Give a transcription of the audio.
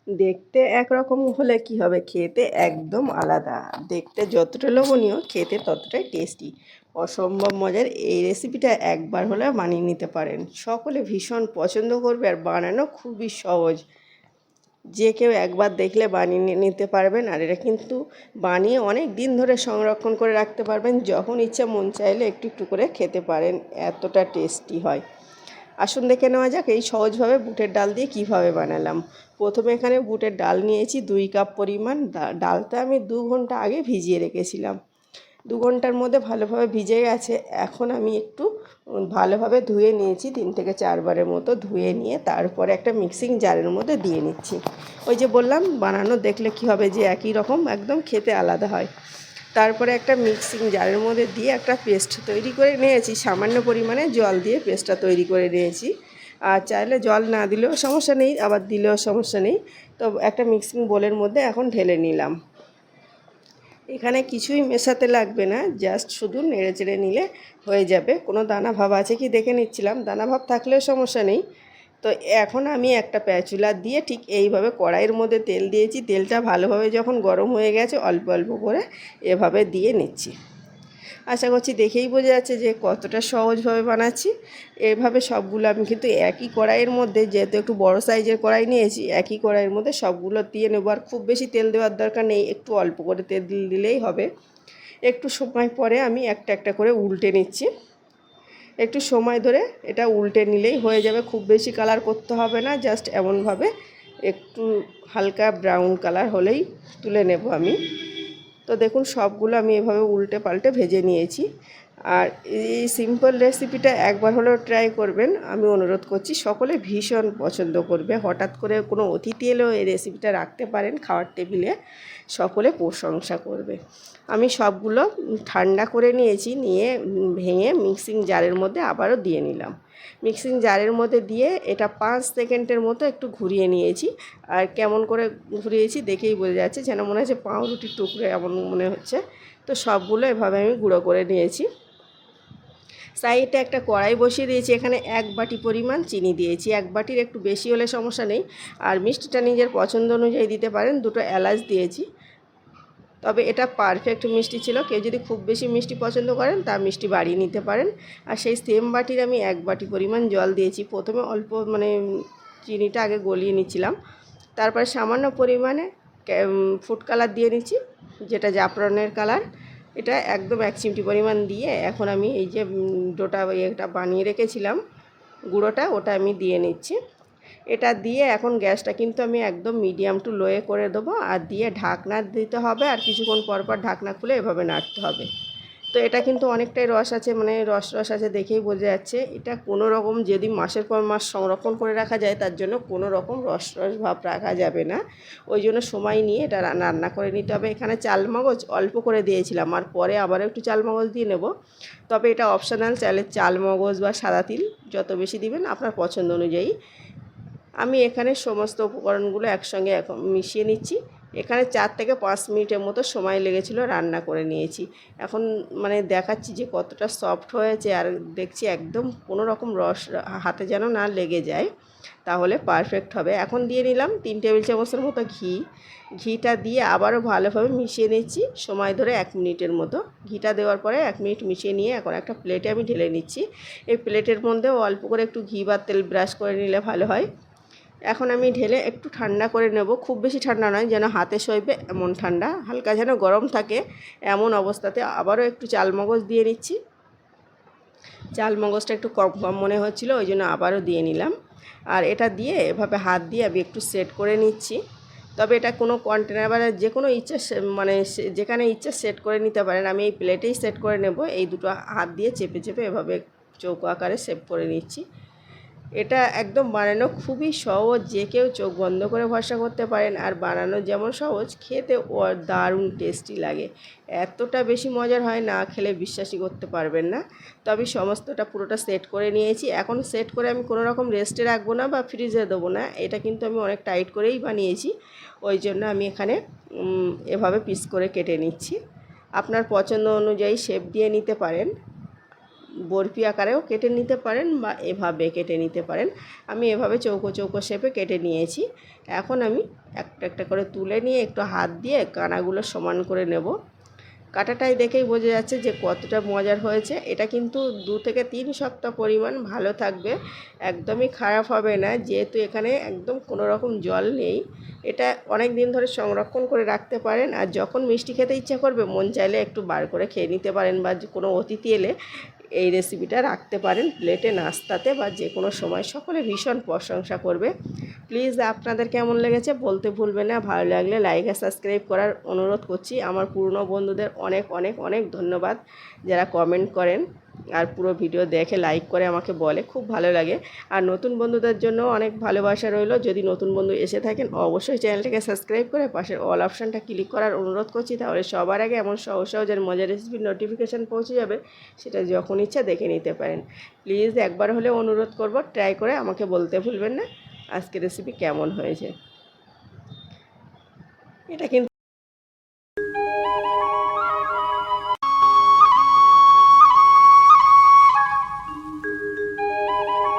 দেখতে একরকম হলে কি হবে, খেতে একদম আলাদা। দেখতে যতটা লোভনীয়, খেতে ততটাই টেস্টি। অসম্ভব মজার এই রেসিপিটা একবার হলে বানিয়ে নিতে পারেন, সকলে ভীষণ পছন্দ করবে আর বানানো খুবই সহজ। যে কেউ একবার দেখলে বানিয়ে নিতে পারবেন। আর এটা কিন্তু বানিয়ে অনেক দিন ধরে সংরক্ষণ করে রাখতে পারবেন, যখন ইচ্ছা মন চাইলে একটু একটু করে খেতে পারেন, এতটা টেস্টি হয়। আসুন দেখে নেওয়া যাক এই সহজভাবে বুটের ডাল দিয়ে কিভাবে বানালাম। প্রথমে এখানে বুটের ডাল নিয়েছি 2 কাপ পরিমাণ। ডালটা আমি 2 ঘন্টা আগে ভিজিয়ে রেখেছিলাম। 2 ঘন্টার মধ্যে ভালোভাবে ভিজে গেছে। এখন আমি একটু ভালোভাবে ধুয়ে নিয়েছি, 3 থেকে 4 বারের মতো ধুয়ে নিয়ে তারপরে একটা মিক্সিং জারের মধ্যে দিয়ে নিচ্ছি। ওই যে বললাম, বানানো দেখলে কি হবে যে একই রকম, একদম খেতে আলাদা হয়। তারপরে একটা মিক্সিং জারের মধ্যে দিয়ে একটা পেস্ট তৈরি করে নিয়েছি, সামান্য পরিমাণে জল দিয়ে পেস্টটা তৈরি করে নিয়েছি। আর চাইলে জল না দিলেও সমস্যা নেই, আবার দিলেও সমস্যা নেই। তো একটা মিক্সিং বোলের মধ্যে এখন ঢেলে নিলাম। এখানে কিছুই মেশাতে লাগবে না, জাস্ট শুধু নেড়ে চেড়ে নিলে হয়ে যাবে। কোনো দানা ভাব আছে কি দেখে নিচ্ছিলাম, দানা ভাব থাকলেও সমস্যা নেই। তো এখন আমি একটা প্যাচুলা দিয়ে ঠিক এইভাবে কড়াইয়ের মধ্যে তেল দিয়েছি। তেলটা ভালোভাবে যখন গরম হয়ে গেছে, অল্প অল্প করে এভাবে দিয়ে নিচ্ছি। আশা করছি দেখেই বোঝা যাচ্ছে যে কতটা সহজভাবে বানাচ্ছি। এভাবে সবগুলো আমি কিন্তু একই কড়াইয়ের মধ্যে, যেহেতু একটু বড় সাইজের কড়াই নিয়েছি, একই কড়াইয়ের মধ্যে সবগুলো দিয়ে নেবো। আর খুব বেশি তেল দেওয়ার দরকার নেই, একটু অল্প করে তেল দিলেই হবে। একটু সময় পরে আমি একটা একটা করে উল্টে নিচ্ছি। একটু সময় ধরে এটা উল্টে নিলেই হয়ে যাবে, খুব বেশি কালার করতে হবে না, জাস্ট এমনভাবে একটু হালকা ব্রাউন কালার হলেই তুলে নেব আমি। তো দেখুন সবগুলো আমি এভাবে উল্টে পাল্টে ভেজে নিয়েছি। আর এই সিম্পল রেসিপিটা একবার হলেও ট্রাই করবেন, আমি অনুরোধ করছি। সকলে ভীষণ পছন্দ করবে। হঠাৎ করে কোনো অতিথি এলেও এই রেসিপিটা রাখতে পারেন খাওয়ার টেবিলে, সকলে প্রশংসা করবে। আমি সবগুলো ঠান্ডা করে নিয়েছি, নিয়ে ভেঙে মিক্সিং জারের মধ্যে আবারও দিয়ে নিলাম। মিক্সিং জারের মধ্যে দিয়ে এটা 5 সেকেন্ডের মতো একটু ঘুরিয়ে নিয়েছি। আর কেমন করে ঘুরিয়েছি দেখেই বোঝা যাচ্ছে, যেন মনে হচ্ছে পাউরুটির টুকরো, এমন মনে হচ্ছে। তো সবগুলো এভাবে আমি গুঁড়ো করে নিয়েছি। সাইডে একটা কড়াই বসিয়ে দিয়েছি, এখানে 1 বাটি পরিমাণ চিনি দিয়েছি। 1 বাটির একটু বেশি হলে সমস্যা নেই। আর মিষ্টিটা নিজের পছন্দ অনুযায়ী দিতে পারেন। 2টো এলাচ দিয়েছি। তবে এটা পারফেক্ট মিষ্টি ছিল। কেউ যদি খুব বেশি মিষ্টি পছন্দ করেন তা মিষ্টি বাড়িয়ে নিতে পারেন। আর সেই সেম বাটির আমি 1 বাটি পরিমাণ জল দিয়েছি। প্রথমে অল্প চিনিটা আগে গলিয়ে নিচ্ছিলাম, তারপরে সামান্য পরিমাণে ফুড কালার দিয়ে নিচ্ছি, যেটা জাফরানের কালার। এটা একদম 1 চিমটি পরিমাণ দিয়ে এখন আমি এই যে ডোটা এটা বানিয়ে রেখেছিলাম গুঁড়োটা, ওটা আমি দিয়ে নিচ্ছি। এটা দিয়ে এখন গ্যাসটা কিন্তু আমি একদম মিডিয়াম টু লোয়ে করে দেবো, আর দিয়ে ঢাকনা দিতে হবে। আর কিছুক্ষণ পর পর ঢাকনা খুলে এভাবে নাড়তে হবে। তো এটা কিন্তু অনেকটাই রস আছে, রস আছে, দেখেই বোঝা যাচ্ছে। এটা কোনো রকম যদি মাসের পর মাস সংরক্ষণ করে রাখা যায়, তার জন্য কোনো রকম রস ভাব রাখা যাবে না। ওই জন্য সময় নিয়ে এটা রান্না করে নিতে হবে। এখানে চালমগজ অল্প করে দিয়েছিলাম, আর পরে আবার একটু চালমগজ দিয়ে নেব। তবে এটা অপশনাল, চাইলে চালমগজ বা সাদা তিল যত বেশি দিবেন আপনার পছন্দ অনুযায়ী। আমি এখানে সমস্ত উপকরণগুলো একসঙ্গে এখন মিশিয়ে নিচ্ছি। এখানে 4 থেকে 5 মিনিটের মতো সময় লেগেছিল, রান্না করে নিয়েছি। এখন দেখাচ্ছি যে কতটা সফট হয়েছে। আর দেখছি একদম কোনো রকম রস হাতে যেন না লেগে যায়, তাহলে পারফেক্ট হবে। এখন দিয়ে নিলাম 3 টেবিল চামচের মতো ঘি। ঘিটা দিয়ে আবারও ভালোভাবে মিশিয়ে নিচ্ছি সময় ধরে 1 মিনিটের মতো। ঘিটা দেওয়ার পরে 1 মিনিট মিশিয়ে নিয়ে এখন একটা প্লেটে আমি ঢেলে নিচ্ছি। এই প্লেটের মধ্যেও অল্প করে একটু ঘি বা তেল ব্রাশ করে নিলে ভালো হয়। এখন আমি ঢেলে একটু ঠান্ডা করে নেব, খুব বেশি ঠান্ডা নয়, যেন হাতে সইবে এমন ঠান্ডা, হালকা যেন গরম থাকে এমন অবস্থাতে। আবারও একটু চালমগজ দিয়ে নিচ্ছি। চালমগজটা একটু কম কম মনে হচ্ছিলো, ওই জন্য আবারও দিয়ে নিলাম। আর এটা দিয়ে এভাবে হাত দিয়ে আমি একটু সেট করে নিচ্ছি। তবে এটা কোনো কন্টেনার বা যে কোনো ইচ্ছা যেখানে ইচ্ছা সেট করে নিতে পারেন। আমি এই প্লেটেই সেট করে নেব। এই দুটো হাত দিয়ে চেপে চেপে এভাবে চৌকো আকারে শেপ করে নিচ্ছি। এটা একদম বানানো খুবই সহজ, যে কেউ চোখ বন্ধ করে ভরসা করতে পারেন। আর বানানো যেমন সহজ, খেতে দারুণ টেস্টি লাগে। এতটা বেশি মজার হয়, না খেলে বিশ্বাসই করতে পারবেন না। তো আমি সমস্তটা পুরোটা সেট করে নিয়েছি। এখন সেট করে আমি কোনো রকম রেস্টে রাখবো না বা ফ্রিজে দেবো না। এটা কিন্তু আমি অনেক টাইট করেই বানিয়েছি, ওই জন্য আমি এখানে এভাবে পিস করে কেটে নিচ্ছি। আপনার পছন্দ অনুযায়ী শেপ দিয়ে নিতে পারেন। বরফি আকারেও কেটে নিতে পারেন বা এভাবে কেটে নিতে পারেন। আমি এভাবে চৌকো চৌকো শেপে কেটে নিয়েছি। এখন আমি একটা একটা করে তুলে নিয়ে একটু হাত দিয়ে কানাগুলো সমান করে নেব। কাটাটাই দেখেই বোঝা যাচ্ছে যে কতটা মজার হয়েছে। এটা কিন্তু 2 থেকে 3 সপ্তাহ পরিমাণ ভালো থাকবে, একদমই খারাপ হবে না, যেহেতু এখানে একদম কোনো রকম জল নেই। এটা অনেক দিন ধরে সংরক্ষণ করে রাখতে পারেন, আর যখন মিষ্টি খেতে ইচ্ছা করবে মন চাইলে একটু বার করে খেয়ে নিতে পারেন, বা কোনো অতিথি এলে এই রেসিপিটা রাখতে পারেন প্লেটে, নাস্তাতে বা যে কোনো সময়। সকলে ভীষণ প্রশংসা করবে। প্লিজ আপনাদের কেমন লেগেছে বলতে ভুলবেন না। ভালো লাগলে লাইক আর সাবস্ক্রাইব করার অনুরোধ করছি। আমার পুরনো বন্ধুদের অনেক অনেক অনেক ধন্যবাদ যারা কমেন্ট করেন আর পুরো ভিডিও দেখে লাইক করে আমাকে বলে, খুব ভালো লাগে। আর নতুন বন্ধুদের জন্য অনেক ভালোবাসা রইল। যদি নতুন বন্ধু এসে থাকেন অবশ্যই চ্যানেলটাকে সাবস্ক্রাইব করে পাশের অল অপশানটা ক্লিক করার অনুরোধ করছি, তাহলে সবার আগে এমন সহজ সহজের মজার রেসিপির নোটিফিকেশান পৌঁছে যাবে, সেটা যখন ইচ্ছা দেখে নিতে পারেন। প্লিজ একবার হলে অনুরোধ করব, ট্রাই করে আমাকে বলতে ভুলবেন না আজকের রেসিপি কেমন হয়েছে। এটা কিন্তু